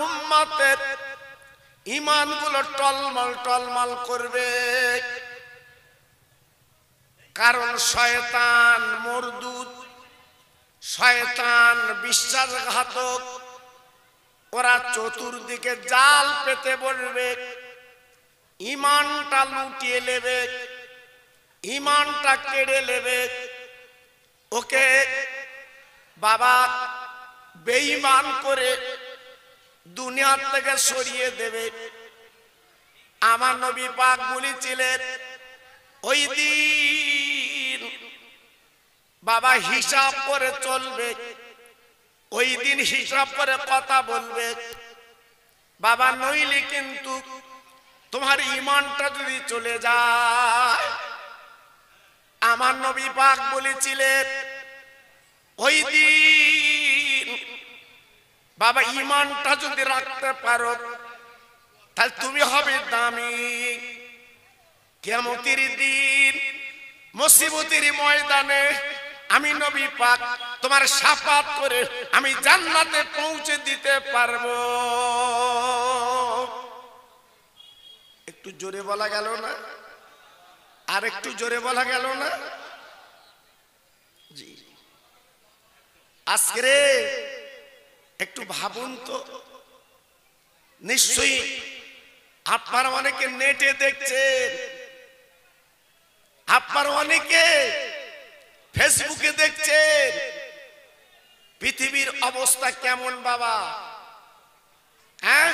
উম্মতের ঈমানগুলো টলমল টলমল করবে, কারণ শয়তান মরদুদ, শয়তান বিশ্বাসঘাতক, ওরা চতুর্দিকে জাল পেতে বলবে, ঈমানটা লুটিয়ে নেবে, ঈমানটা কেড়ে নেবে, ওকে বাবা বেঈমান করে দুনিয়া থেকে সরিয়ে দেবে। আমার নবী পাক বলেছিলেন ওই দিন বাবা হিসাব করে চলবে, ওই দিন হিসাব করে কথা বলবে বাবা, নইলে কিন্তু তোমার ঈমানটা যদি চলে যায়। আমার নবী পাক বলেছিলেন ওই দিন বাবা ঈমানটা যদি রাখতে পারো তাহলে তুমি হবে দামি। কিয়ামতের দিন মুসিবতের ময়দানে আমি নবী পাক তোমার শাফাত করে আমি জান্নাতে পৌঁছে দিতে পারবো। একটু জোরে বলা গেল না? আর একটু জোরে বলা গেল না? জি, আজকে একটু ভাবুন তো, নিশ্চয়ই আপনারা অনেকে নেটে দেখছেন, আপনারা অনেকে ফেসবুকে দেখছেন, পৃথিবীর অবস্থা কেমন বাবা। হ্যাঁ,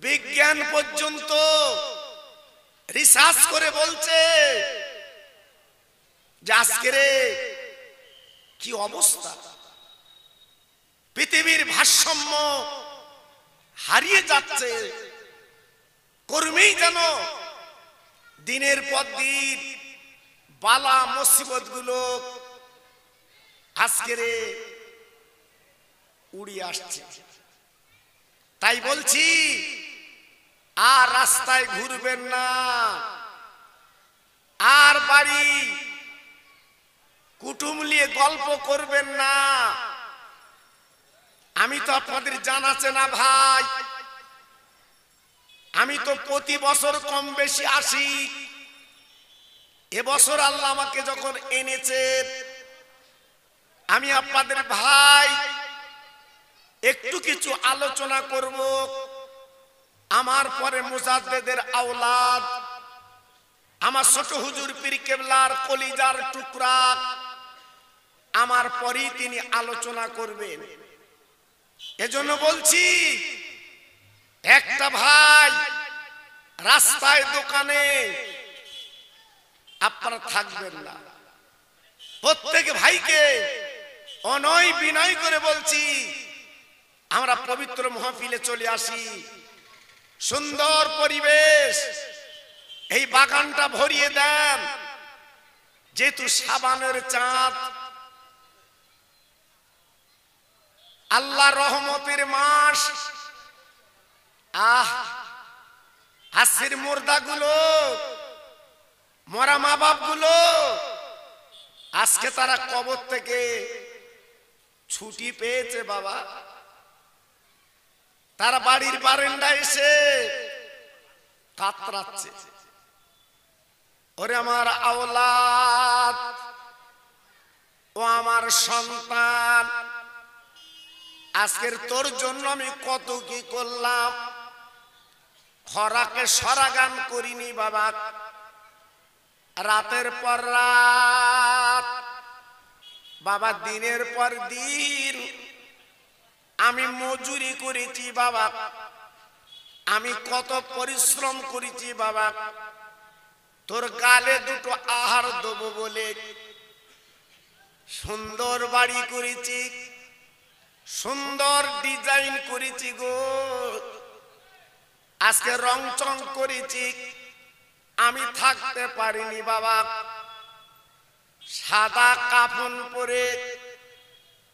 বিজ্ঞান পর্যন্ত রিসার্চ করে বলছে যে আজকে কি অবস্থা, পৃথিবীর ভারসাম্য হারিয়ে যাচ্ছে। কর্মেই যেন দিনের পর দিন বালা মুসিবত গুলো আজকে উড়িয়ে আসছে। তাই বলছি আর রাস্তায় ঘুরবেন না, আর বাড়ি কুটুম নিয়ে গল্প করবেন না। আমি তো আপনাদের জানাচ্ছে না ভাই, আমি তো প্রতি বছর কম বেশি আসি। এবছর আল্লাহ আমাকে যখন এনেছেন, আমি আপনাদের ভাই একটু কিছু আলোচনা করব। আমার পরে মুজাদ্দেদের আওলাদ, আমার ছোট হুজুর পীর কেবলার কলিজার টুকরা, আমার পরেই তিনি আলোচনা করবেন। এজন্য বলছি, একটা ভাই রাস্তায় দোকানে আপনারা থাকবেন না। প্রত্যেক ভাইকে অনয় বিনয় করে বলছি, আমরা পবিত্র মাহফিলে চলে আসি। সুন্দর পরিবেশ, এই বাগানটা ভরিয়ে দেন। যেহেতু সাবানের চাঁদ, আল্লাহ রহমতের মাস, হাসির মুর্দাগুলো, মরা মা বাপ গুলো আজকে তারা কবর থেকে ছুটি পেয়েছে বাবা। তারা বাড়ির বারান্দায় এসে কাতরাচ্ছে, ওরে আমার আওলাদ, ও আমার সন্তান, আজকের তোর জন্য আমি কত কি করলাম। খরাকে সরাগান করিনি বাবা, রাতের পর রাত বাবা, দিনের পর দিন আমি মজুরি করেছি বাবা, আমি কত পরিশ্রম করেছি বাবা, তোর গালে দুটো আহার দেবো বলে সুন্দর বাড়ি করেছি, সুন্দর ডিজাইন করেছি গো, আজকে রং চং করেছি, আমি থাকতে পারিনি বাবা। সাদা কাফন পরে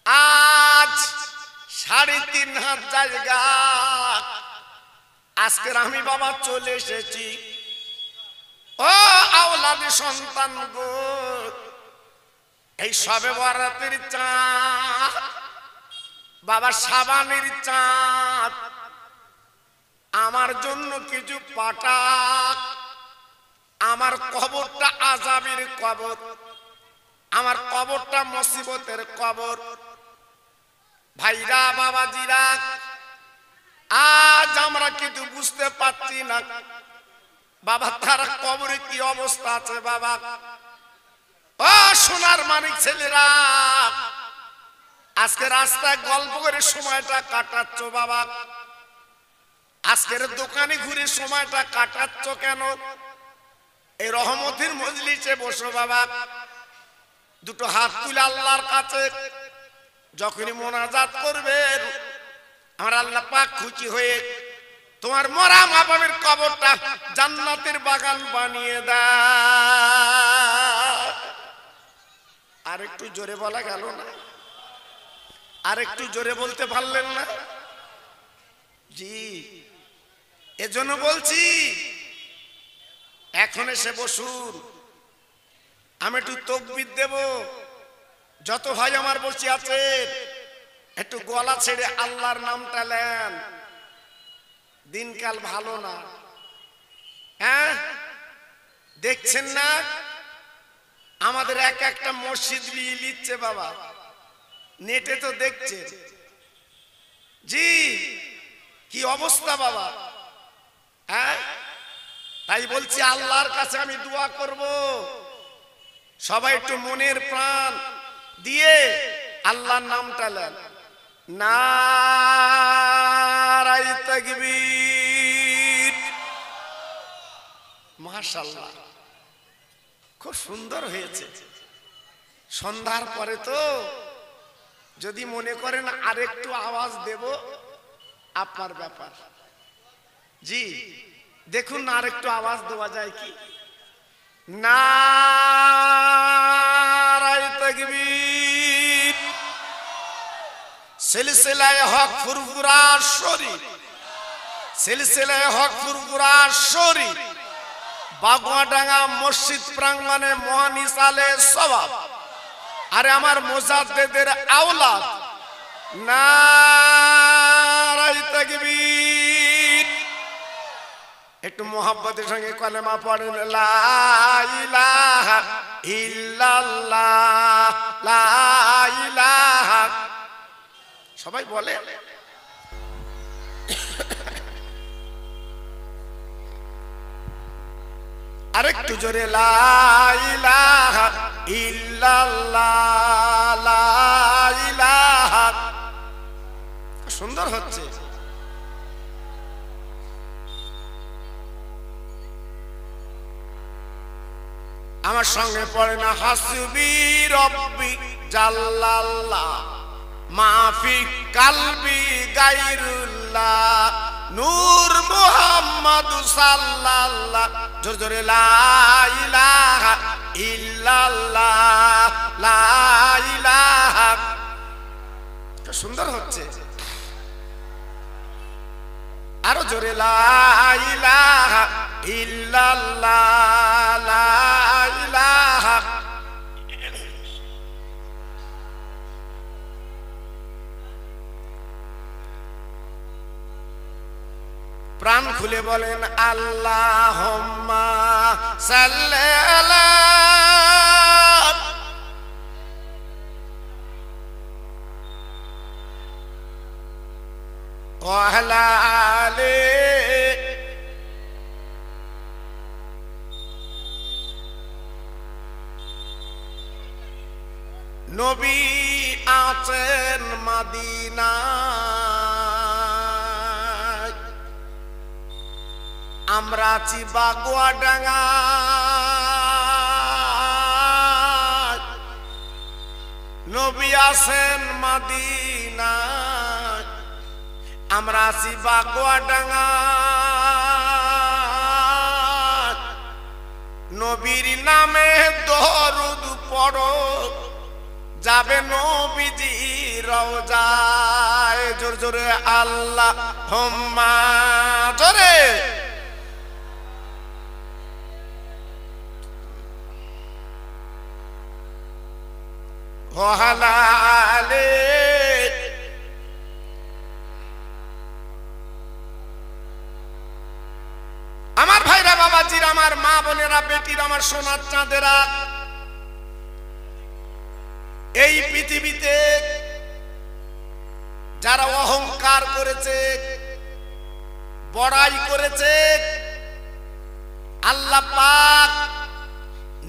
আজ ৩.৫ হাত জায়গা আজকে আমি বাবা চলে এসেছি। ও আওলাদি সন্তান গো, এই সবে বরাতের চাঁদ বাবা সাবানের চাঁদ আমার জন্য কিছু পাঠাক, আমার কবরটা আযাবের কবর, আমার কবরটা মুসিবতের কবর। ভাইরা বাবাজিরা, আজ আমরা কিছু বুঝতে পারছি না বাবা তার কবরে কি অবস্থা আছে। বাবা ও সোনার মানিক ছেলেরা, আজকে রাস্তায় গল্প করে সময়টা কাটাচ্ছ বাবা, আজকের দোকানে ঘুরে সময়টা কাটাচ্ছ কেন? এই রহমতের মজলিসে বসো বাবা, দুটো হাত তুলে আল্লাহর কাছে যখনই মোনাজাত করবেন, আমার আল্লাহ পাক খুশি হয়ে তোমার মরা মা বাবার কবরটা জান্নাতের বাগান বানিয়ে দেয়। আর একটু জোরে বলা গেল না? আর একটু জোরে বলতে পারলেন না? জি, এজন্য বলছি এখন এসে বসুন, আমি একটু তাকবীর দেব। যত ভাই আমার বসে আছে একটু গলা ছেড়ে আল্লাহর নামটা নেন, দিনকাল ভালো না। হ্যাঁ দেখছেন না আমাদের এক একটা মসজিদ নিয়ে নিচ্ছে বাবা, নেটে তো দেখছে। জি কি অবস্থা বাবা। হ্যাঁ তাই বলছি আল্লাহর কাছে আমি দোয়া করব, সবাই একটু মনের প্রাণ দিয়ে আল্লাহর নামটা নেন। নারায়ে তাকবীর। মাশাআল্লাহ, খুব সুন্দর হয়েছে। সন্ধ্যার পরে তো যদি মনে করেন আরেকটু আওয়াজ দেব আপনার ব্যাপার। জি দেখুন না আরেকটু আওয়াজ দেওয়া যায় কি? নারায়ে তাকবীর। সিলসিলায়ে হক ফুরফুরা শরীফ, সিলসিলায়ে হক ফুরফুরা শরীফ, বাগুয়াডাঙ্গা মসজিদ প্রাঙ্গণে মহানিসালে সওয়াব। আরে আমার মুজাদ্দিদের আওলাদ, নারায়ে তাকবীর। একটু মোহাব্বতের সঙ্গে কলেমা পড়েন, লা ইলাহা ইল্লাল্লাহ, লা ইলাহা। সবাই বলে আরেকটু জোরে, লা ইলাহা ইল্লাল্লাহ, লা ইলাহা। সুন্দর হচ্ছে। আমার সঙ্গে পড়ে না, হাসবি রব্বি জাল্লাল্লাহ, মাফি কালবি গায়রুল্লাহ, নূর মুহাম্মদ সাল্লাল্লাহ। জোরে জোরে, লা ইলাহা ইল্লাল্লাহ, লা ইলাহা। সুন্দর হচ্ছে। আরো জোরে, লা ইলাহা ইল্লাল্লাহ, লা ইলাহা। প্রাণ খুলে বলেন আল্লাহুম্মা সাল্লি আলা ওয়া আলা আলি নবী আছেন মদিনায়, আমরা আছি বাগুয়াডাঙ্গা। নবী আছেন মদিনায়, আমরা আছি বাগুয়াডাঙ্গা। নবীর নামে দরুদ পড়ো, যাবে নবীজি রওজায়। জোরে জোরে আল্লাহুম্মা, জোরে। ওয়া আলা আলি ভাইরা বাবাজির, আমার মা বোনেরা, বেটির আমার সোনার চাঁদেরা, এই পৃথিবীতে যারা অহংকার করেছে, বড়াই করেছে, আল্লাহ পাক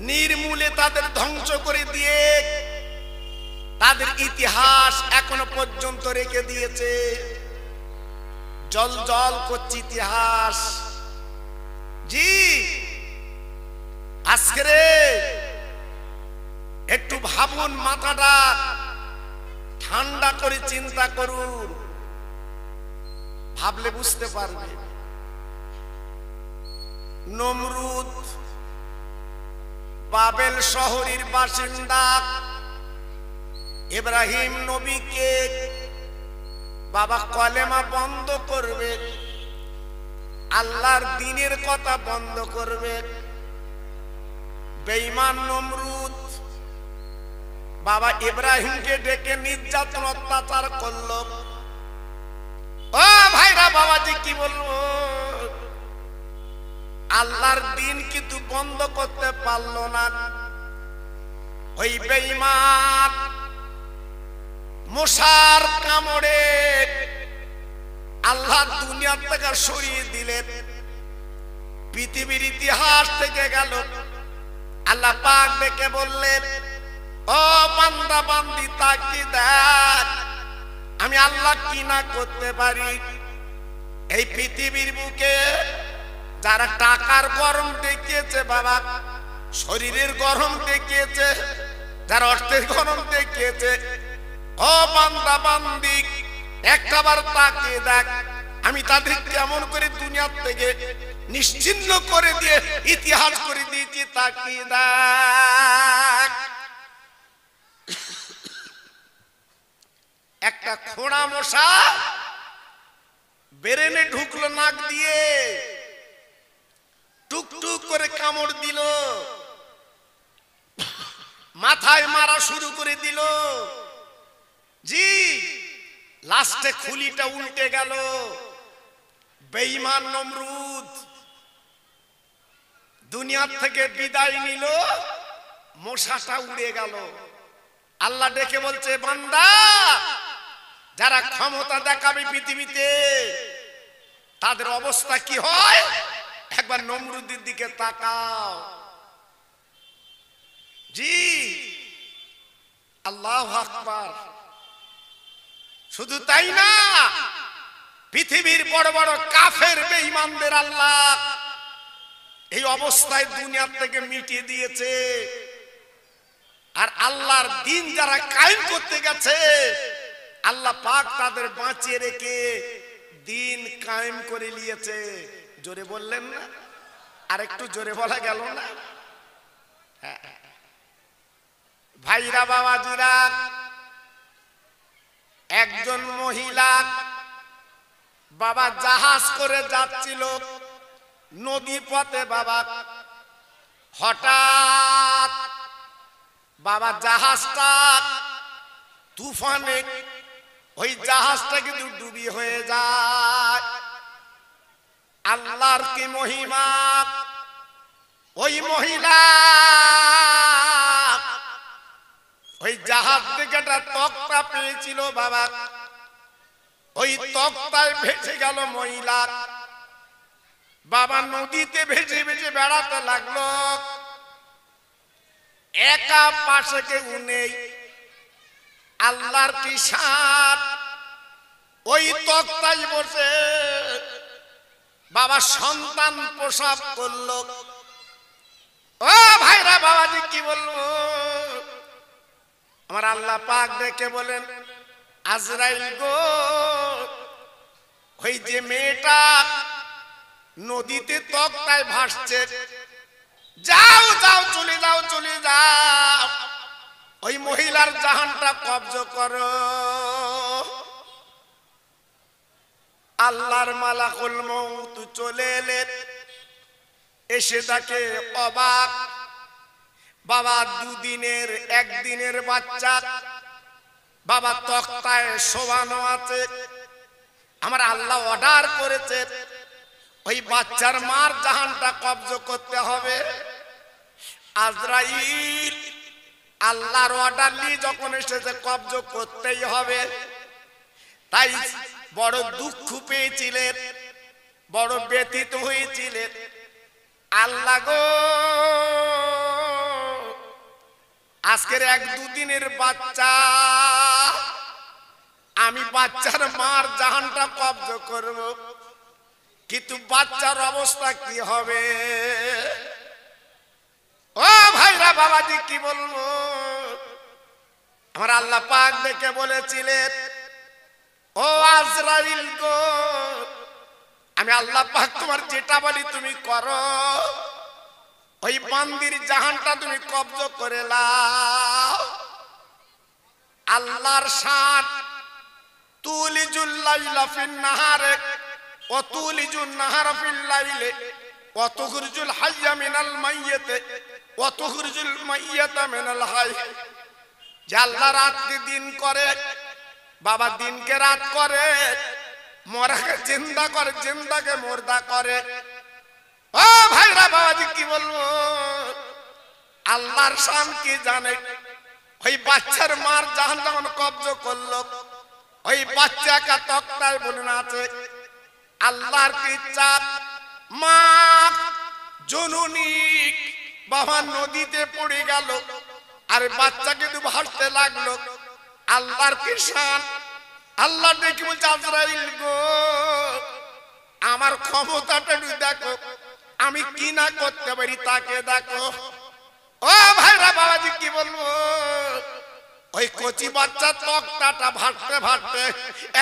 নির্মূলে তাদের ধ্বংস করে দিয়ে তাদের ইতিহাস এখনো পর্যন্ত রেখে দিয়েছে। জল জল করছে ইতিহাস। জি, আজকে একটু ভাবুন, মাথাটা ঠান্ডা করে চিন্তা করুন, ভাবলে বুঝতে পারবে। নমরুদ বাবেল শহরের বাসিন্দা, ইব্রাহিম নবীকে বাবা কলেমা বন্ধ করবে, আল্লাহর দ্বীনের কথা বন্ধ করবে। বেঈমান নমরুদ বাবা ইব্রাহিমকে ডেকে নির্যাতন অত্যাচার করলো। ও ভাইরা বাবাজি, কি বলবো, আল্লাহর দ্বীন কিন্তু বন্ধ করতে পারলো না। ওই বেঈমান মশার কামড়ে আল্লাহ দুনিয়া থেকে সরিয়ে দিলেন, পৃথিবীর ইতিহাস থেকে গেল। আল্লাহ পাক ডেকে বললেন, ও বান্দা বান্দি, তাকি দেখ আমি আল্লাহ কি না করতে পারি। এই পৃথিবীর বুকে যারা টাকার গরম দেখিয়েছে বাবা, শরীরের গরম দেখিয়েছে, যারা অর্থের গরম দেখিয়েছে, ও বান্দা বান্দি একটাবার তাকিয়ে দেখ আমি তাদের কেমন করে দুনিয়া থেকে নিশ্চিহ্ন করে দিয়ে ইতিহাস করে দিয়েছি। তাকিয়ে দেখ, একটা খোঁড়া মশা বেরেনে ঢুকলো নাক দিয়ে, টুকটুক করে কামড় দিল, মাথায় মারা শুরু করে দিল। জি, লাস্টে খুলিটা উল্টে গেল। বেঈমান নমরুদ দুনিয়ার থেকে বিদায় নিল, মশাটা উড়ে গেল। আল্লাহ ডেকে বলছে, বান্দা যারা ক্ষমতা দেখাবে পৃথিবীতে তাদের অবস্থা কি হয় একবার নমরুদের দিকে তাকাও। জি, আল্লাহু আকবার। শুধু তাই না, পৃথিবীর বড় বড় কাফের বেঈমানদের আল্লাহ এই অবস্থায় দুনিয়া থেকে মিটিয়ে দিয়েছে। আর আল্লাহর দ্বীন যারা কায়েম করতে গেছে, আল্লাহ পাক তাদের বাঁচিয়ে রেখে দ্বীন কায়েম করে নিয়েছে। জোরে বললেন না? আর একটু জোরে বলা গেল না? ভাইরা বাবাজিরা, একজন মহিলা বাবা জাহাজ করে যাচ্ছিল নদী পথে বাবা, হঠাৎ বাবা জাহাজটা তুফানে ওই জাহাজটা কিন্তু ডুবি হয়ে যায়। আল্লাহর কি মহিমা! ওই মহিলা ওই জাহাজ থেকে একটা তক্তা পেয়েছিল বাবা, ওই তক্তায় ভেসে গেল মহিলা। বাবা নদীতে ভেসে ভেসে বেড়াতে লাগলো, একা, পাশে কেউ নেই। আল্লাহর কি শান! ওই তক্তায় বসে বাবা সন্তান প্রসব করলো। ও ভাইরা বাবাজি, কি বলবো, আমার আল্লাহ পাক ডেকে বলেন, আজরাইল গো, ওই যে মেয়েটা নদীতে তক্তায় ভাসছে, যাও যাও, চলে যাও, চলে যাও, ওই মহিলার জাহানটা কব্জ করো। আল্লাহর মালাকুল মউত চলে এলেন, এসে তাকে অবাক। বাবা দুদিনের, একদিনের বাচ্চা বাবা তক্তায় শোয়ানো আছে। আমার আল্লাহ অর্ডার করেছে, ওই বাচ্চার মার জাহানটা কব্জ করতে হবে। আজরাইল আল্লাহর অর্ডার নিয়ে যখন এসেছে কব্জ করতেই হবে। তাই বড় দুঃখ পেয়েছিলেন, বড় ব্যথিত হয়েছিলেন। আল্লাহ গো, আজকের 1-2 দিনের বাচ্চা, আমি বাচ্চার মার জাহানটা কব্জ করব, কিন্তু বাচ্চার অবস্থা কি হবে? ও ভাইরা বাবাজি, কি বলবো? আমার আল্লাহ পাক দেখে বলেছিলেন, ও আজরাইল গো, আমি আল্লাহ পাক তোমার যেটা বলি তুমি করো। ওই বান্দির জাহানটা তুমি কব্জ করে লাও। আল্লাহর শান, তুলিজুল লাইলা ফিন নাহারে ওয়া তুলিজুন নাহারা ফিল লাইলে ওয়া তুখরিজুল হাইয়া মিনাল মাইয়িতে ওয়া তুখরিজুল মাইয়িতা মিনাল হাই। যে আল্লাহ রাতকে দিন করে, বাবা দিনকে রাত করে, মরাকে জিন্দা করে, জিন্দাকে মুর্দা করে। ও ভাইরা বাবাজি, কি বলবো? আল্লাহর শান কি জানে? ওই বাচ্চার মার জাহান যখন কব্জ করলো, ওই বাচ্চাকে তক্তায় বলুন আছে, আল্লাহর কি ইচ্ছা, মা জননী বাবা নদীতে পড়ে গেল, আর বাচ্চা কিন্তু ভাসতে লাগলো। আল্লাহর কি শান? আল্লাহ দেখি বলছে, আজরাইল গো, আমার ক্ষমতাটা দেখো, আমি কি না করতে পারি তাকে দেখো। ও ভাইরা বাবাজি, কি বলবো? ওই কচি বাচ্চা তক্তাটা ভাসতে ভাসতে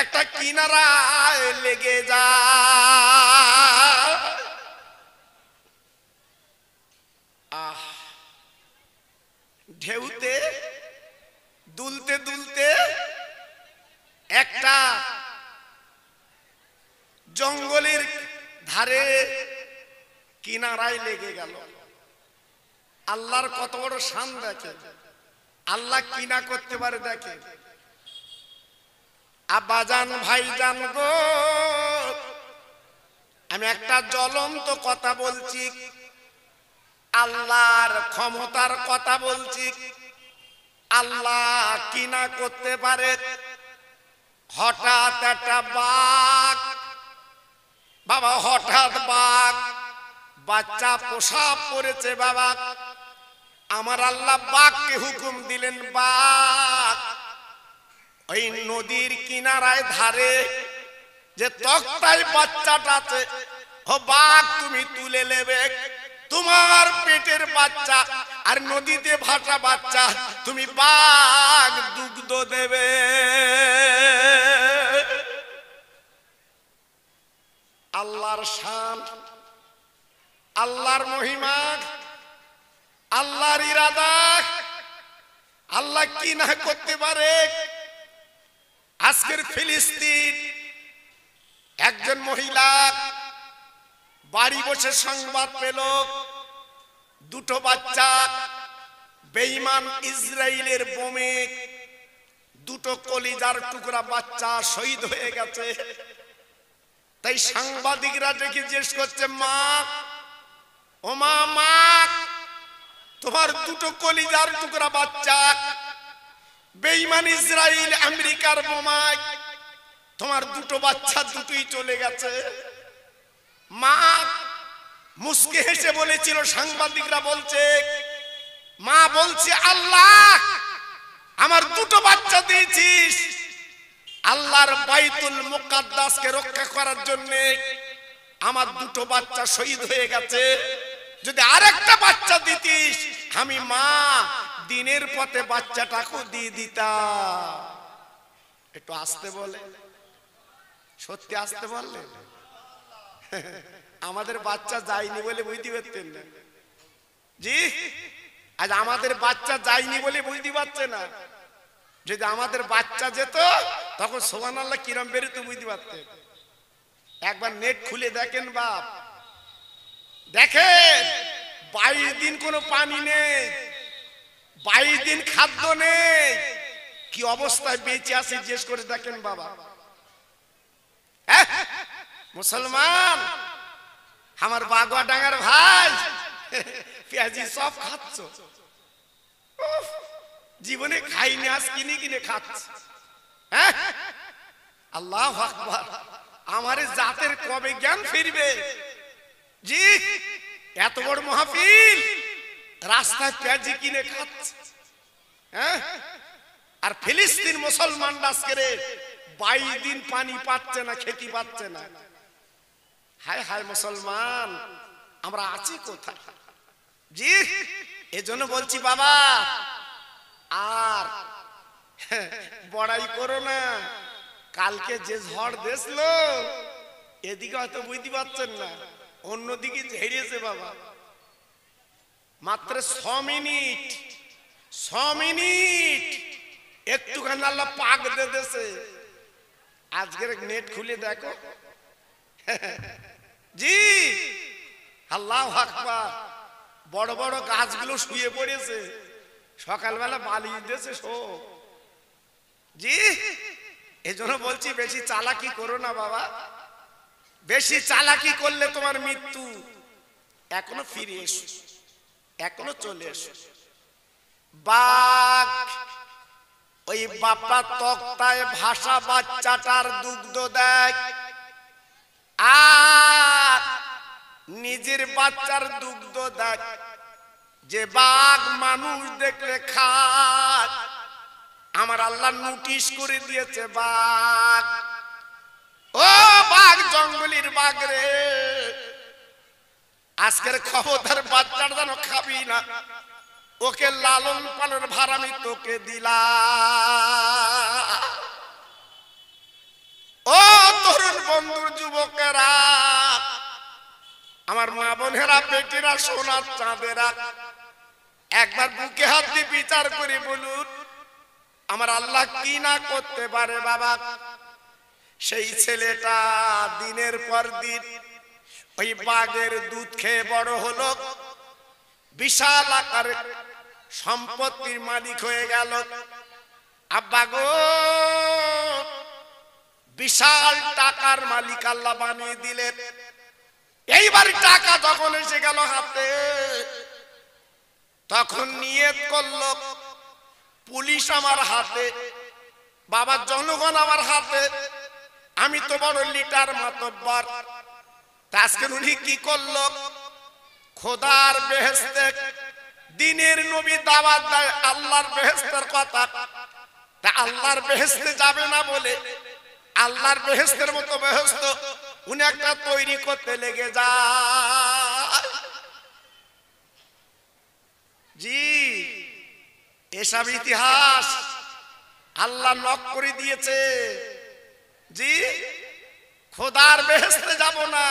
একটা কিনারায় লেগে যায়। ঢেউতে দুলতে দুলতে একটা জঙ্গলের ধারে কিনারায় লেগে গেল। আল্লাহর কত বড় শান দেখে, আল্লাহ কিনা করতে পারে দেখে। আব্বাজান ভাইজান গো, আমি একটা জ্বলন্ত কথা বলছি, আল্লাহর ক্ষমতার কথা বলছি। আল্লাহ কিনা করতে পারে। হঠাৎ একটা বাঘ, বাবা হঠাৎ বাঘ, বাচ্চা প্রসাব করেছে বাবা। আমার আল্লাহ বাঘকে হুকুম দিলেন, বাঘ ওই নদীর কিনারায় ধারে যে তক্তায় বাচ্চাটা আছে, ও বাঘ তুমি তুলে নেবে। তোমার পেটের বাচ্চা আর নদীতে ভাসা বাচ্চা, তুমি বাঘ দুগ্ধ দেবে। আল্লাহর শান, আল্লাহর মহিমা, আল্লাহর ইরাদা, আল্লাহ কি না করতে পারে। আজকের ফিলিস্তিন একজন মহিলা বাড়ি বসে সংবাদ পেল, 2 বাচ্চা বেঈমান ইসরায়েলের বোমে 2 কলিজার টুকরা বাচ্চা শহীদ হয়ে গেছে। তাই সাংবাদিকরা দেখে জিজ্ঞেস করছে, মা, ও মা, মা, তোমার 2 কলিজার টুকরা বাচ্চা বেঈমান ইসরায়েল আমেরিকার বোমায় তোমার 2 বাচ্চা দুটোই চলে গেছে। মা মুস্কি হেসে বলেছিল, সাংবাদিকরা বলছে, মা বলছে, আল্লাহ আমার 2 বাচ্চা দিয়েছিস, আল্লাহর বাইতুল মুকাদ্দাসকে রক্ষা করার জন্য আমার 2 বাচ্চা শহীদ হয়ে গেছে। যদি আরেকটা বাচ্চা দিতিস, আমি মা দিনের পথে বাচ্চাটাকে দিয়ে দিতাম। একটু আসতে বলে, সত্যি আসতে বললে। আমাদের বাচ্চা যায়নি বলে বুঝতে পারতেন না জি, আজ আমাদের বাচ্চা যায়নি বলে বুঝতে পারছে না। যদি আমাদের বাচ্চা যেত, তখন সুবহানাল্লাহ কিরম বেরোতো বুঝতে পারতেন। একবার নেট খুলে দেখেন বাপ, দেখেন 22 দিন কোনো পানি নেই, 22 দিন খাদ্য নেই, কি অবস্থায় বেঁচে আছে জিজ্ঞেস করে দেখেন বাবা। মুসলমান আমার বাগুয়া ডাঙ্গার ভাই পেঁয়াজি সব খাচ্ছ, জীবনে খাইনি, আজ কিনে কিনে খাচ্ছ। হ্যাঁ, আল্লাহু আকবার। আমার জাতের কবে জ্ঞান ফিরবে? জি, এত বড় মাহফিল, রাস্তায় পেঁয়াজি কিনে খাচ্ছে। হ্যাঁ, আর ফিলিস্তিন মুসলমান আজকে 22 দিন পানি পাচ্ছে না, খেতে পাচ্ছে না। হায় হায় মুসলমান, আমরা আছি কোথায়? জি, এজন্য বলছি বাবা, আর বড়াই করো না। কালকে যে ঝড় দেখলো, এদিকে হয়তো বুঝতে পারছেন না, অন্যদিকে ঝেড়েছে বাবা। মাত্র 6 মিনিট একটুখানি আল্লাহ পাক দিয়ে দিয়েছে। আজকের নেট খুলে দেখো। জি, আল্লাহু আকবার। বড় বড় গাছগুলো শুয়ে পড়েছে, সকালবেলা বালি দিয়েছে সব। জি, এজন্য বলছি বেশি চালাকি করো না বাবা। বেশি চালাকি করলে তোমার মৃত্যু। এখনো ফিরে এসো, এখনো চলে এসো। বাঘ ওই বাপা তক্তায় ভাষা বাচ্চাটার দুগ্ধ দেয়, আর নিজের বাচ্চার দুগ্ধ দেয়। যে বাঘ মানুষ দেখলে খায়, আমার আল্লাহ নোটিশ করে দিয়েছে, বাঘ, ও বাঘ, জঙ্গলের বাঘ রে, আজকের খবরদার বাচ্চার যেন খাবি না। ওকে লালন পালন ভার আমি তোকে দিলাম। ও তরুণ বন্ধুর যুবকেরা, আমার মা বোনেরা, বেটিরা, সোনার চাঁদেরা, একবার বুকে হাত দিয়ে বিচার করে বলুন, আমার আল্লাহ কি না করতে পারে বাবা। সেই ছেলেটা দিনের পর দিন ওই বাঘের দুধ খেয়ে বড় হলো, বিশাল আকারে সম্পত্তির মালিক হয়ে গেল। আব্বা গো, বিশাল টাকার মালিক আল্লাহ বানিয়ে দিলেন। এইবার টাকা যখন এসে গেল হাতে, তখন নিয়ত করলো, পুলিশ আমার হাতে, বাবা জনগণ আমার হাতে, আমি তো বড় লিটার মাতব্বর। আজকে উনি কি করলো? খোদার বেহেশতে দিনের নবী দাওয়াত দেয় আল্লাহর বেহেশতের কথা, তা আল্লাহর বেহেশতে যাবে না বলে আল্লাহর বেহেশতের মতো বেহেশত উনি একটা তৈরি করতে লেগে যায়। জি, এসব ইতিহাস আল্লাহ লক করে দিয়েছে। জি, খোদার বেহেশতে যাব না,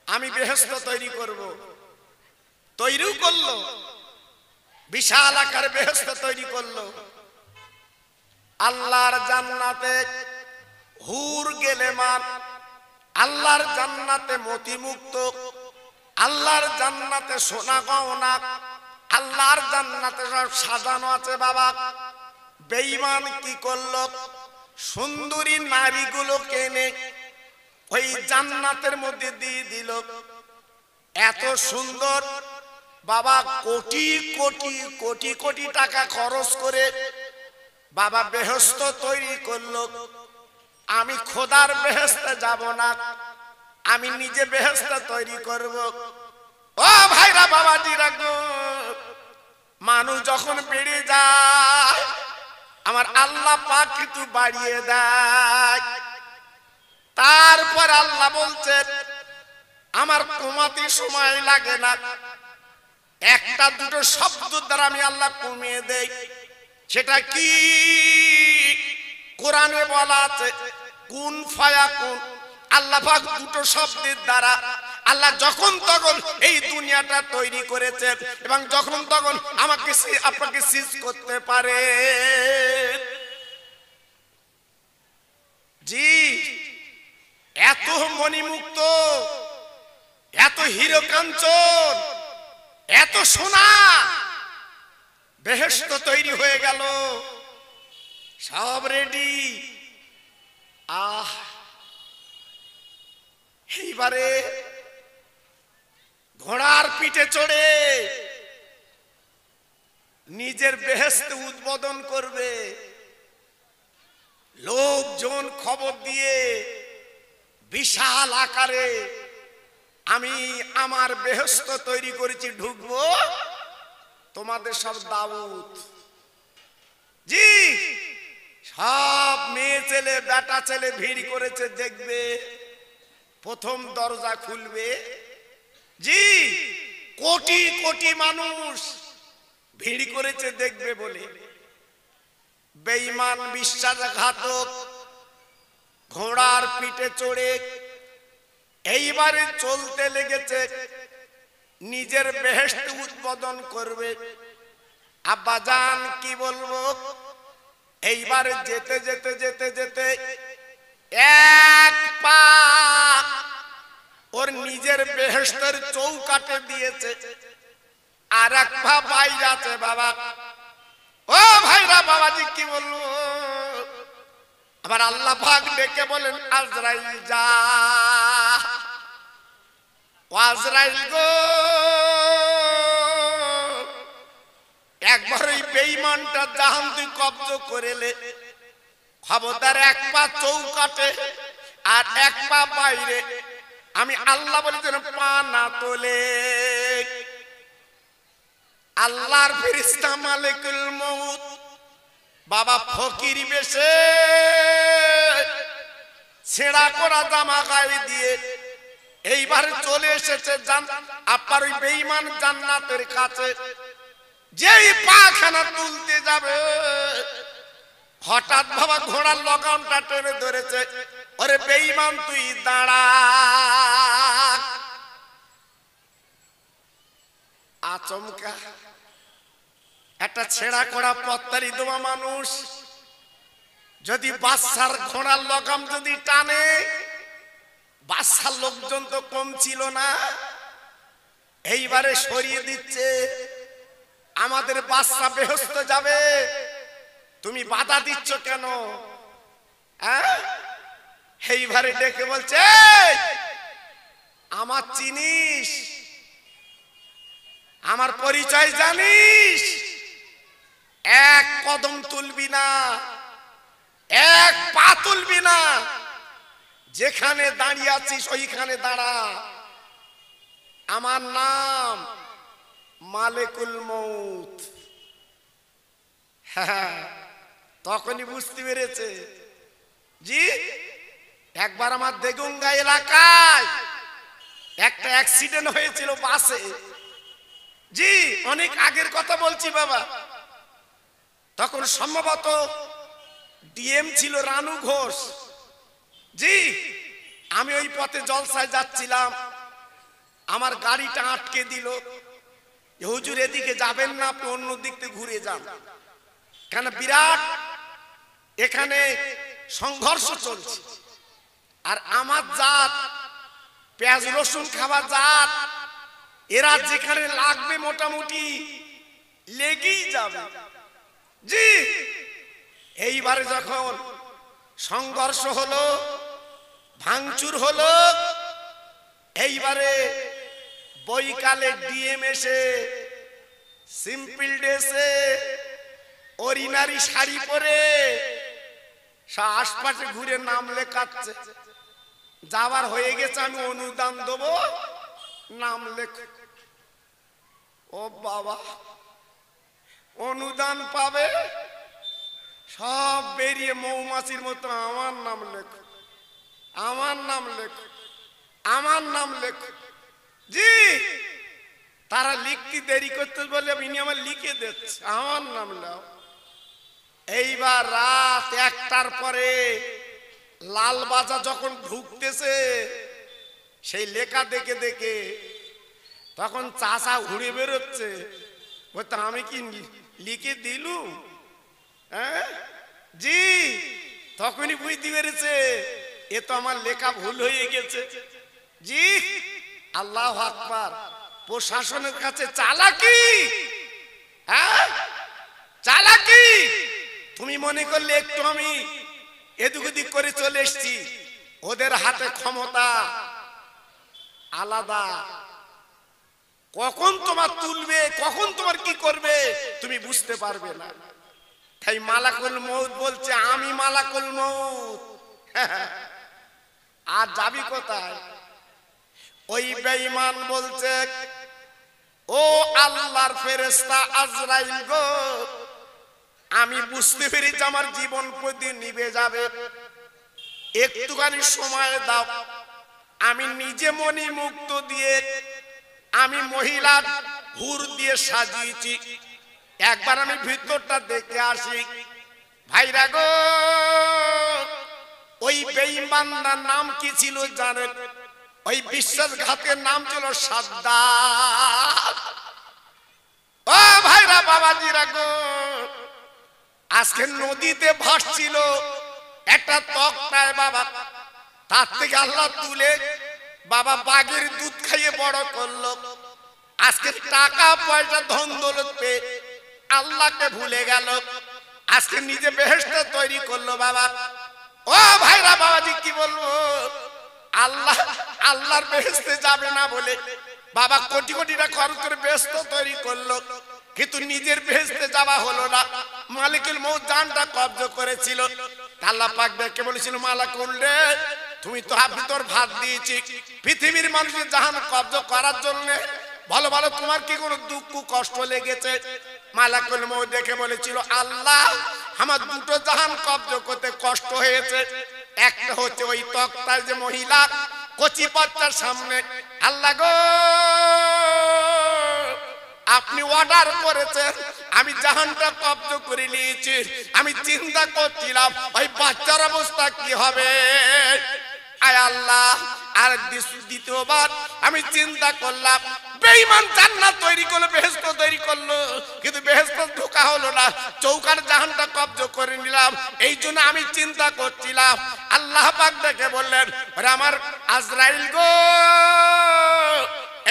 আমি বেহেশত তৈরি করব। তৈরিও করলো, বিশাল আকারে বেহেশত তৈরি করলো। আল্লাহর জান্নাতে হুর গেলেমান, আল্লাহর জান্নাতে মতিমুক্ত, আল্লাহর জান্নাতে সোনা গহনা, আল্লাহর জান্নাতে সব সাজানো আছে বাবা। বেঈমান কি করলো? সুন্দরী নারীগুলো কেনে ওই জান্নাতের মধ্যে দিয়ে দিল। এত সুন্দর বাবা, কোটি কোটি কোটি কোটি টাকা খরচ করে বাবা বেহেশত তৈরি করলো। আমি খোদার বেহেশতে যাব না, আমি নিজে বেহেশত তৈরি করব। ও ভাইরা, বাবাজিরা গো, মানুষ যখন বেড়ে যায় আমার আল্লাহ পাক কিছু বাড়িয়ে দেয়। তারপর আল্লাহ বলছেন, আমার কমাতে সময় লাগে না, একটা দুটো শব্দ দ্বারা আমি আল্লাহ কমিয়ে দেই। সেটা কি? কোরআনে বলা আছে, কুন ফায়াকুন। আল্লাহ পাক দুটো শব্দের দ্বারা আল্লাহ যখন তখন এই দুনিয়াটা তৈরি করেছে, এবং যখন তখন আমাকে আপনাকে সিজ করতে পারে। জি, এত মণিমুক্ত, এত হীরো কাঞ্চন, এত সোনা, বেহেশত তৈরি হয়ে গেল, সব রেডি। এইবারে ঘোড়ার পিঠে চড়ে নিজের বেহেশত উদ্বোধন করবে। লোকজন খবর দিয়ে বিশাল আকারে আমি আমার বেহেশত তৈরি করেছি, ঢুকবো, তোমাদের সব দাউদ। জি, সব মেয়ে ছেলে বেটা ছেলে ভিড় করেছে, দেখবে প্রথম দরজা খুলবে। জি, কোটি কোটি মানুষ ভিড় করেছে দেখবে বলে। বেঈমান বিশ্বাসঘাতক ঘোড়ার পিঠে চড়ে এইবারে চলতে লেগেছে, নিজের বেহেশত উদ্বোধন করবে। আব্বাজান কি বলবো, এইবারে যেতে যেতে যেতে যেতে এক পা ওর নিজের বেহেশতের চৌকাটে দিয়েছে, আর এক পা বাইরে আছে। বাবা, ও ভাইরা, বাবাজি কি বলবো, আবার আল্লাহ পাক ডেকে বলেন, আজরাইল যা, আজরাইল গো, একবার ওই বেঈমানটা জাহান তুই কব্জ করেলে, খবরদার এক পা চৌকাটে আর এক পা বাইরে, আমি আল্লাহ বলে যেন পা না তোলে। আল্লাহর ফেরেশতা মালিকুল মউত বাবা ফকির বেশে ছেঁড়া করা জামা গায়ে দিয়ে এইবার চলে এসেছে আপনার ওই বেঈমান জান্নাতের কাছে। যেই পাখানা তুলতে যাবে, হঠাৎ বাবা ঘোড়ার লগামটা টেনে ধরেছে, ওরে বেঈমান তুই দাঁড়া। আচমকা একটা ছেঁড়া করা পত্তারি দেওয়া মানুষ যদি বাদশার ঘোড়ার লগাম যদি টানে, বাদশার লোকজন তো কম ছিল না, এইবারে সরিয়ে দিচ্ছে। আমাদের বাদশা বেহেশতে যাবে, তুমি বাধা দিচ্ছ কেন? এইবারে ডেকে বলছে, আমার চিনিস, আমার পরিচয় জানিস, এক কদম তুলবি না, এক পা তুলবি না, যেখানে দাঁড়িয়ে আছিস ওইখানে দাঁড়া। আমার নাম মালিকুল মউত। তখনই বুঝতে পেরেছে। জি, একবার আমার দেগুঙ্গা এলাকায় একটা অ্যাক্সিডেন্ট হয়েছিল বাসে। জি, অনেক আগের কথা বলছি বাবা। তখন সম্ভবত ডিএম ছিল রানু ঘোষ। জি, আমি ওই পথে জলসায় যাচ্ছিলাম, আমার গাড়িটা আটকে দিল। হুজুর এদিকে যাবেন না, আপনি অন্য দিক থেকে ঘুরে যান, কেন বিরাট এখানে সংঘর্ষ চলছে। আর আমার জাত পেঁয়াজ রসুন খাওয়া জাত, এরা যেখানে লাগবে মোটামুটি লেগেই যাবে। জি, এইবারে যখন সংঘর্ষ হলো, ভাঙচুর হলো, এইবারে বৈকালে ডিএম এসে সিম্পল ড্রেসে অরিনারি শাড়ি পরে আশপাশে ঘুরে নাম লেখাচ্ছে। যাবার হয়ে গেছে, আমি অনুদান দেবো, নাম লেখ। ও বাবা, অনুদান পাবে, সব বেরিয়ে মৌমাছির মতো আমার নাম লেখ, আমার নাম লেখ, আমার নাম লেখ। জি, তারা লিখতে দেরি করতে বলে ইনি আমার লিখে দিচ্ছে, আমার নাম লেখ। এইবার রাত 1টার পরে লালবাজার যখন ঢুকতেছে, সেই লেখা দেখে দেখে তখন চাষা ঘুরে বেরোচ্ছে, বলতে আমি কি লিখে দিলুম? হ্যাঁ, জি, তখনই বুঝতে পেরেছে এ তো আমার লেখা ভুল হয়ে গেছে। জি, আল্লাহু আকবার। প্রশাসনের কাছে চালাকি, হ্যাঁ চালাকি। তুমি মনে করলে একটু আমি এদিক ওদিক করে চলে এসছি, ওদের হাতে ক্ষমতা আলাদা। কখন তোমার তুলবে, কখন তোমার কি করবে তুমি বুঝতে পারবে না। তাই মালাকুল মউত বলছে আমি মালাকুল মউত। আর যাবি কোথায়? ওই বেঈমান বলছে ও আল্লাহর ফেরেশতা আজরাইল গো, আমি বুঝতে পেরেছি আমার জীবন প্রতি নিভে যাবে, একটুখানি সময় দাও। আমি নিজে মনি মুক্ত দিয়ে আমি মহিলা হুর দিয়ে সাজিয়েছি, একবার আমি ভিতরটা দেখে আসি। ভাইরা গো, ওই বেঈমানটার নাম কি ছিল জানেন? ওই বিশ্বাসঘাতের নাম ছিল সাদ্দাত। ও ভাইরা বাবাজিরা গো, আজকে নদীতে ভাসছিল একটা তক্তায় বাবা, তার থেকে আল্লাহ তুলে বাবা বাঘের দুধ খাইয়ে বড় করলো। আজকে টাকা পয়সা ধন দৌলত পেয়ে আল্লাহকে ভুলে গেল, আজকে নিজে বেহেশত তৈরি করলো বাবা। ও ভাইরা বাবাজি কি বলবো, আল্লাহর বেহেশতে যাবে না বলে বাবা কোটি কোটি টাকা খরচ করে বেহেশত তৈরি করলো, কিন্তু নিজের বেহেশতে যাওয়া হলো না। মালিকুল মউত জানটা কব্জ করেছিল। আল্লাহ পাক ডেকে বলেছিল মালাকুল রে, তুমি তো ভিতর ভাত দিয়েছি পৃথিবীর মানুষের জাহান কব্জ করার জন্য, ভালো ভালো তোমার কি কোনো দুঃখ কষ্ট লেগেছে? মালাকুল মউত দেখে বলেছিল আল্লাহ আমার দুটো জাহান কব্জ করতে কষ্ট হয়েছে, একটা হচ্ছে ওই তক্তার যে মহিলা কচি বাচ্চার সামনে, আল্লাহ গো আপনি অর্ডার করেছেন আমি জাহানটা কব্জ করে নিয়েছি, আমি চিন্তা করছিলাম ওই বাচ্চার অবস্থা কি হবে। আয় আল্লাহ, আর দ্বিতীয়বার আমি চিন্তা করলাম বেঈমান জান্নাত তৈরি করলো, বেহেশত তৈরি করলো, কিন্তু বেহেশত ঢোকা হলো না, চৌকার জাহানটা কব্জ করে নিলাম। এই জন্য আমি চিন্তা করছিলাম। আল্লাহ পাক ডেকে বললেন ওরে আমার আজরাইল গো,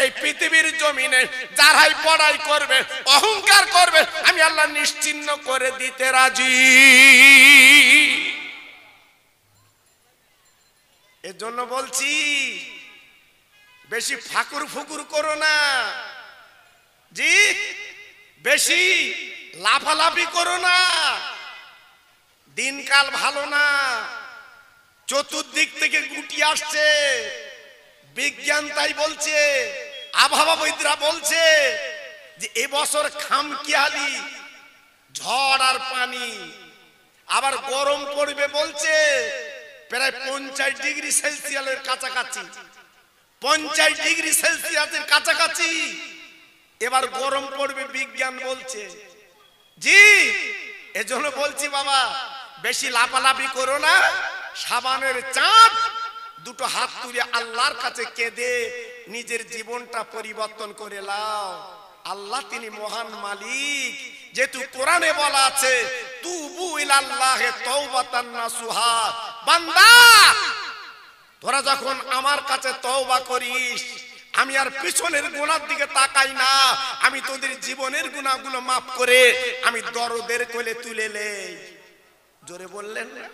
এই পৃথিবীর জমিনে যারাই পড়াই করবে অহংকার করবে আমি আল্লাহ নিশ্চিহ্ন করে দিতে রাজি। এর জন্য বলছি বেশি ফাকুর ফুকুর করো না, জি বেশি লাফালাফি করো না, দিনকাল ভালো না, চতুর্দিক থেকে গুটি আসছে। বিজ্ঞান তাই বলছে, আবহাওয়াবিদরা বলছে যে এবছর খামখেয়ালি ঝড় আর পানি, আবার গরম পড়বে বলছে প্রায় 50 ডিগ্রি সেলসিয়াসের কাছাকাছি, 50 ডিগ্রি সেলসিয়াসের কাছাকাছি এবার গরম পড়বে বিজ্ঞান বলছে। জি এজন্য বলছি বাবা বেশি লাফালাফি করো না, সাবানের চাঁদ দুটো হাত তুলে আল্লাহর কাছে কেঁদে নিজের জীবনটা পরিবর্তন করে নাও। আল্লাহ তিনি মহান মালিক, যেহেতু কোরআনে বলা আছে তুবু ইলাল্লাহি তাওবাতান নাসুহা, বান্দা তোরা যখন আমার কাছে তওবা করিস আমি আর পিছনের গুনার দিকে তাকাই না, আমি তোদের জীবনের গুনাহগুলো মাফ করে আমি দরদের কোলে তুলে নেই। জোরে বললেন না?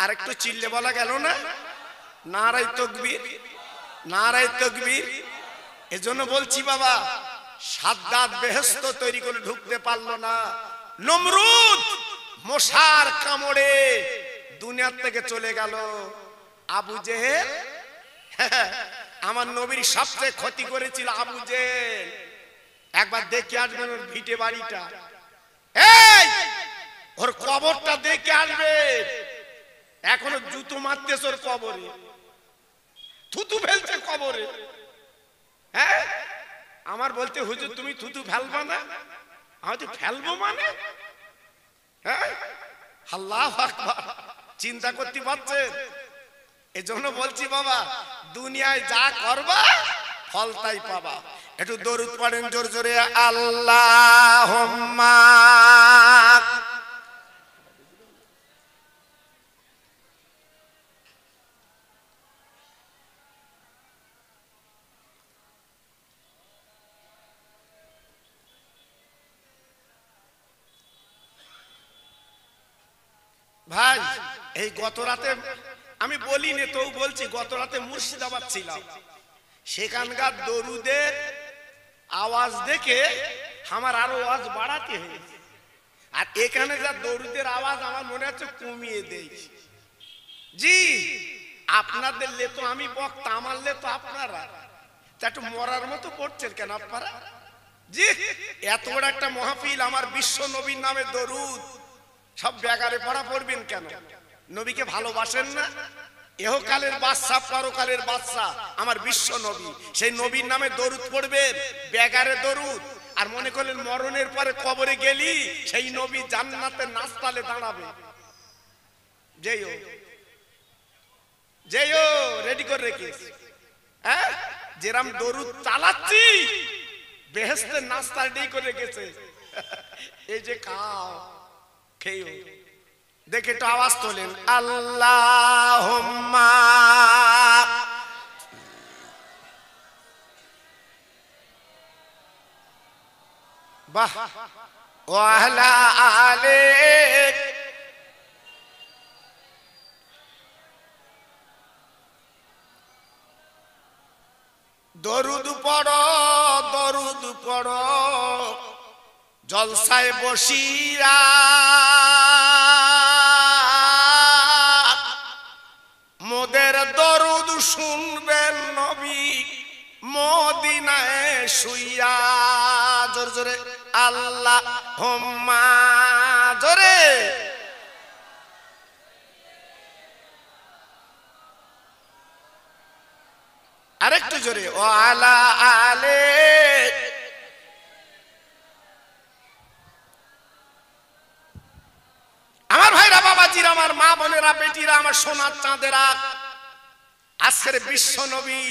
আর একটু চিল্লে বলা গেল না? নারায়ে তাকবীর, নারায়ে তাকবীর। এজন্য বলছি বাবা সাদ্দাত বেহেশত তৈরি করে ঢুকতে পারলো না, নমরুদ মশার কামড়ে দুনিয়া থেকে চলে গেল। আবু জেহেল আমার নবীর সবচেয়ে ক্ষতি করেছিল আবু জেহেল, একবার দেখে আসবেন ওর ভিটে বাড়িটা, এই ওর কবরটা দেখে আসবে, এখনো জুতো মারতেছে ওর কবরে, থুতু ফেলছে কবরে। হ্যাঁ আমার বলতে হুজুর তুমি থুতু ফেলবা না? আমি তো ফেলবো মানে, হ্যাঁ আল্লাহু আকবার, চিন্তা করতে পারছেন? এজন্য বলছি বাবা দুনিয়ায় যা করবা ফল তাই পাবা। একটু দরুদ পড়েন জোর জোরে, আল্লাহুম্মা। ভাই এই গত রাতে আমি বলিনি তো বলছি, গত রাতে মুর্শিদাবাদ ছিলাম, সেখানকার দরুদের আওয়াজ দেখে আমার আরো আওয়াজ বাড়াতে হয়েছে। আর এখানে যা দরুদের আওয়াজ আমার মনে হচ্ছে কমিয়ে দিয়েছি। জি, আপনাদের লে তো আমি বক্তা, আমার লে তো আপনারা। একটু মরার মতো পড়ছেন কেন আপনারা? জি, এত বড় একটা মাহফিল, আমার বিশ্ব নবীর নামে দরুদ, সব ব্যাগারে পড়া পড়বেন কেন? নবীকে ভালোবাসেন না? এহকালের বাদশা, পরকালের বাদশা আমার বিশ্ব নবী, সেই নবীর নামে দরুদ পড়বেন, ব্যাগারে দরুদ। আর মনে করলেন মরণের পরে কবরে গেলি সেই নবী জান্নাতে নাস্তালে দাঁড়াবে। যেও যেও রেডি করে রেখিস। হ্যাঁ, যেরাম দরুদ চালাচ্ছি বেহেশতের নাস্তা রেডি করে গেছে। এই যে খাও, খেয়েও। দেখে একটু আওয়াজ তোলেন, আল্লাহুম্মা বাহ ওয়া আলা আলি। দরুদ পড়ো, দরুদ পড়ো জলসায় বসিয়া, মোদের দরুদ শুনবেন নবী মদিনায় শুইয়া। জোরে জোরে আল্লাহুম্মা, জোরে। আরেকটু জোরে, ও আলা আলে। আমার ভাইরা, বাবাজিরা, আমার মা বোনেরা, বেটিরা, আমার সোনার চাঁদেরা, আজকের বিশ্ব নবী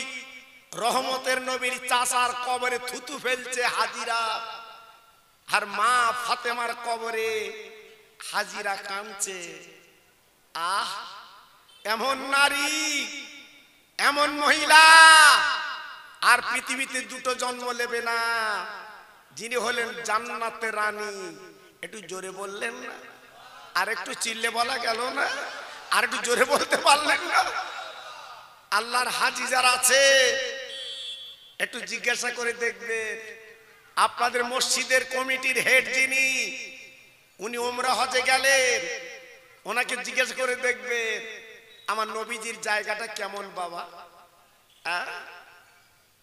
রহমতের নবীর চাচার কবরে থুতু ফেলছে হাজিরা, আর মা ফাতেমার কবরে হাজিরা কাঁদছে। আহ, এমন নারী, এমন মহিলা আর পৃথিবীতে দুটো জন্ম নেবে না, যিনি হলেন জান্নাতের রানী। একটু জোরে বললেন না? আর একটু চিল্লে বলা গেল না? আর একটু জোরে বলতে পারলেন না? আল্লাহর হাজি যারা আছে একটু জিজ্ঞাসা করে দেখবেন, আপনাদের মসজিদের কমিটির হেড যিনি, উনি উমরা হজে গেলেন, ওনাকে জিজ্ঞাসা করে দেখবেন আমার নবীজির জায়গাটা কেমন বাবা।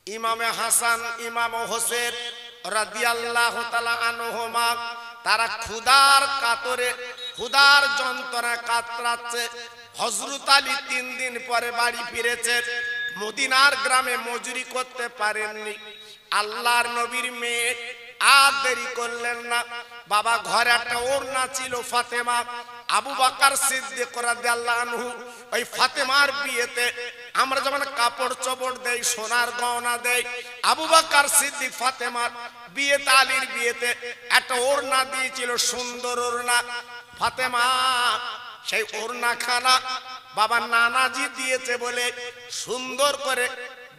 ইমামে হাসান, ইমাম হোসেন রাদিয়াল্লাহু তাআলা আনহুমা, তারা ক্ষুধার কাতরে, ক্ষুধার যন্ত্রণা কাতরাচ্ছে। হযরত আলী 3 দিন পরে বাড়ি ফিরেছে, মদিনার গ্রামে মজুরি করতে পারেননি। আল্লাহর নবীর মেয়ে আর দেরি করলেন না, বাবা ঘরে একটা ওড়না ছিল ফাতেমা, আবু বকর সিদ্দিক রাদিয়াল্লাহু আনহু, ওই ফাতেমার বিয়েতে আমরা যেমন কাপড় চোপড় দেই, সোনার গয়না দেই, আবু বকর সিদ্দিক ফাতেমার বিয়েতে, আলীর বিয়েতে একটা ওড়না দিয়েছিল, সুন্দর ওড়না। ফাতেমা সেই ওড়না খানা বাবা নানাজি দিয়েছে বলে সুন্দর করে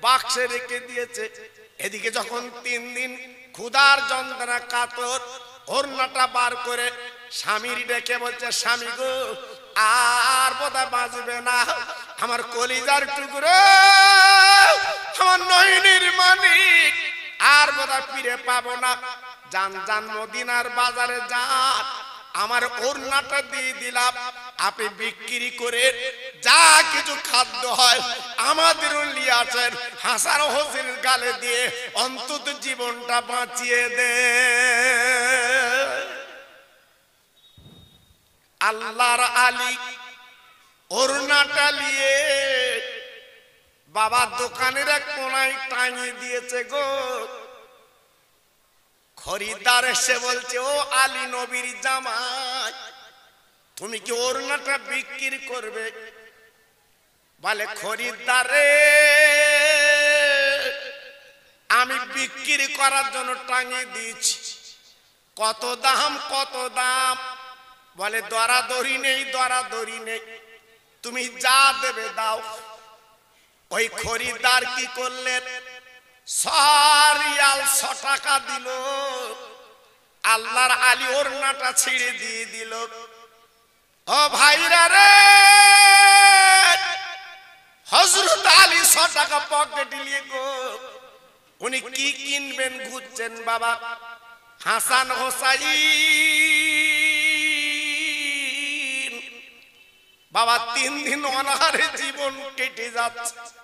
বাক্সে রেখে দিয়েছে। এদিকে যখন 3 দিন ক্ষুধার যন্ত্রণা কাতর, ওড়নাটা বার করে স্বামীর ডেকে বলছে, স্বামী গো আর বোধহয় বাঁচবে না, আমার কলিজার টুকরো, আমার নয়নের মানিক, আর বোধহয় ফিরে পাবো না। যান যান মদিনার বাজারে যান, আমার ওড়নাটা দিয়ে দিলাম, আপনি বিক্রি করে যা কিছু খাদ্য হয় আমাদেরও নিয়ে আসেন, হাসান হোসেনের গালে দিয়ে অন্তত জীবনটা বাঁচিয়ে দে। আল্লাহর আলী ওড়নাটা নিয়ে বাবা দোকানের এক কোনায় টাঙিয়ে দিয়েছে গো। খরিদ্দার এসে বলছে, ও আলী নবীর জামাই, তুমি কি ওড়নাটা বিক্রি করবে? বলে, খরিদ্দারে আমি বিক্রি করার জন্য টাঙিয়ে দিয়েছি। কত দাম, কত দাম? বলে, দরাদরি নেই, দরাদরি নেই, তুমি যা দেবে দাও। ওই খরিদ্দার কি করলেন, 100 রিয়াল 100 টাকা দিল। আল্লাহর আলী ওড়নাটা ছিঁড়ে দিয়ে দিল। ও ভাইরা রে, হযরত আলী 100 টাকা পকেটে নিয়ে গো উনি কি কিনবেন ঘুরছেন বাবা। হাসান হোসাইন বাবা 3 দিন অনাহারে জীবন কেটে যাচ্ছে।